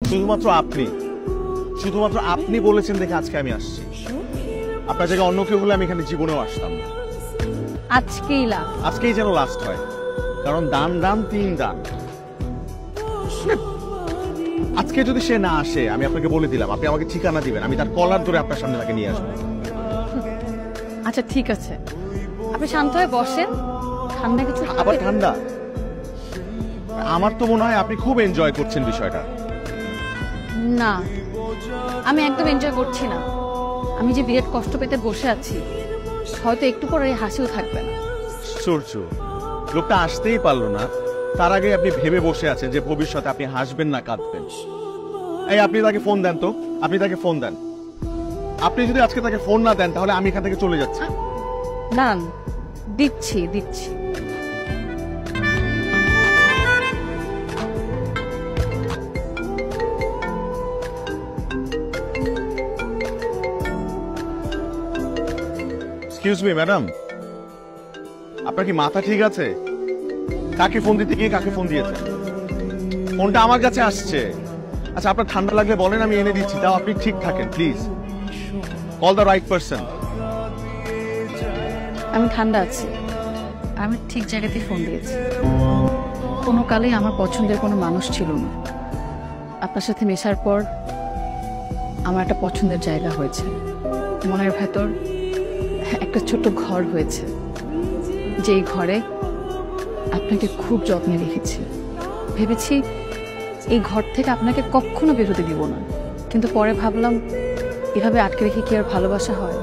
শুধুমাত্র আপনি বলেছেন দেখে আজকে আমি আসছি। আপনার জায়গায় অন্য কেউ হলে আমি এখানে জীবনেও আসতাম না। আজকেই যেন লাস্ট হয়, কারণ দান 3 দান। আজকে যদি সে না আসে, আমি আপনাকে বলে দিলাম, আপনি আমাকে ঠিকানা দিবেন, আমি তার কলার ধরে আপনার সামনে তাকে নিয়ে আসবো। আচ্ছা ঠিক আছে, আপনি শান্ত হয়ে বসেন। ঠান্ডা কিছু আবার ঠান্ডা? আমার তো মনে হয় আপনি খুব এনজয় করছেন বিষয়টা। না, আমি একদম এনজয় করছি না। আমি যে বিরাট কষ্ট পেতে বসে আছি, হয়তো একটু পরে হাসিও থাকবে না। আশ্চর্য, লোকটা আসতেই পারলো না, তার আগে আপনি ভেবে বসে আছেন যে ভবিষ্যতে আপনি হাসবেন না কাঁদবেন। এই আপনি তাকে ফোন দেন তো, আপনি তাকে ফোন দেন। আপনি যদি আজকে তাকে ফোন না দেন তাহলে আমি এখান থেকে চলে যাচ্ছি। না, দিচ্ছি। এক্সকিউজ মি ম্যাডাম, আপনার কি মাথা ঠিক আছে? কাকে ফোন দিতে গিয়ে কাকে ফোন দিয়েছে? ফোনটা আমার কাছে আসছে। আচ্ছা, আপনার ঠান্ডা লাগলে বলেন, আমি এনে দিচ্ছি, তাও আপনি ঠিক থাকেন please. Call the right person. আমি ঠান্ডা আছি, আমি ঠিক জায়গাতে ফোন দিয়েছি। কোনো কালেই আমার পছন্দের কোনো মানুষ ছিল না। আপনার সাথে মেশার পর আমার একটা পছন্দের জায়গা হয়েছে, মনের ভেতর একটা ছোট্ট ঘর হয়েছে, যেই ঘরে আপনাকে খুব যত্নে রেখেছি। ভেবেছি এই ঘর থেকে আপনাকে কখনো বেরোতে দিব না, কিন্তু পরে ভাবলাম এভাবে আটকে রেখে কি আর ভালোবাসা হয়?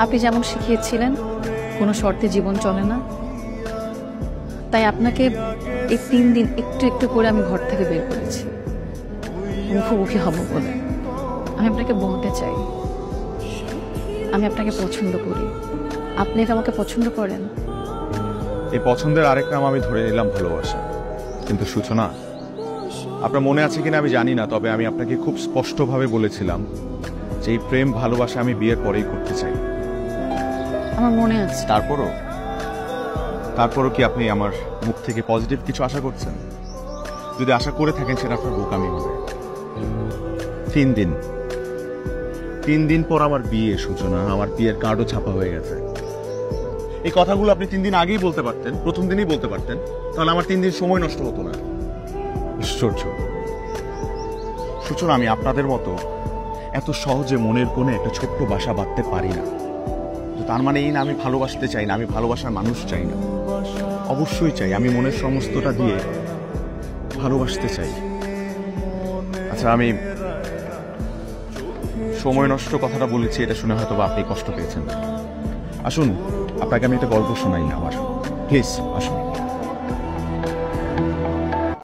আপনি যেমন শিখিয়েছিলেন কোনো শর্তে জীবন চলে না, তাই আপনাকে এই 3 দিন একটু একটু করে আমি ঘর থেকে বের করেছি, মুখোমুখি হব বলে। আমি আপনাকে বলতে চাই, আমি আপনাকে পছন্দ করি। আপনি কি আমাকে পছন্দ করেন? এই পছন্দের আরেক নাম আমি ধরে নিলাম ভালোবাসা। কিন্তু সূচনা, আপনার মনে আছে কিনা আমি জানি না, তবে আমি আপনাকে খুব স্পষ্টভাবে বলেছিলাম যে এই প্রেম ভালোবাসা আমি বিয়ের পরেই করতে চাই। আমার মনে আছে। তারপরও কি আপনি আমার মুখ থেকে পজিটিভ কিছু আশা করছেন? যদি আশা করে থাকেন সেটা আপনার বোকামি হবে। 3 দিন পর আমার বিয়ে সূচনা, আমার বিয়ের কার্ডও ছাপা হয়ে গেছে। এই কথাগুলো আপনি 3 দিন আগেই বলতে পারতেন, প্রথম দিনই বলতে পারতেন, তাহলে আমার 3 দিন সময় নষ্ট হতো না। আশ্চর্য সূচনা, আমি আপনাদের মতো এত সহজে মনের কোণে একটা ছোট্ট বাসা বাঁধতে পারি না। তার মানে এই না আমি ভালোবাসতে চাই না, আমি ভালোবাসার মানুষ চাই না। অবশ্যই চাই, আমি মনের সমস্তটা দিয়ে ভালোবাসতে চাই। আচ্ছা, আমি সময় নষ্ট কথাটা বলেছি, এটা শুনে হয়তো আপনি কষ্ট পেয়েছেন। আসুন, আপনাকে আমি একটা গল্প শোনাই না আমার, প্লিজ আসুন।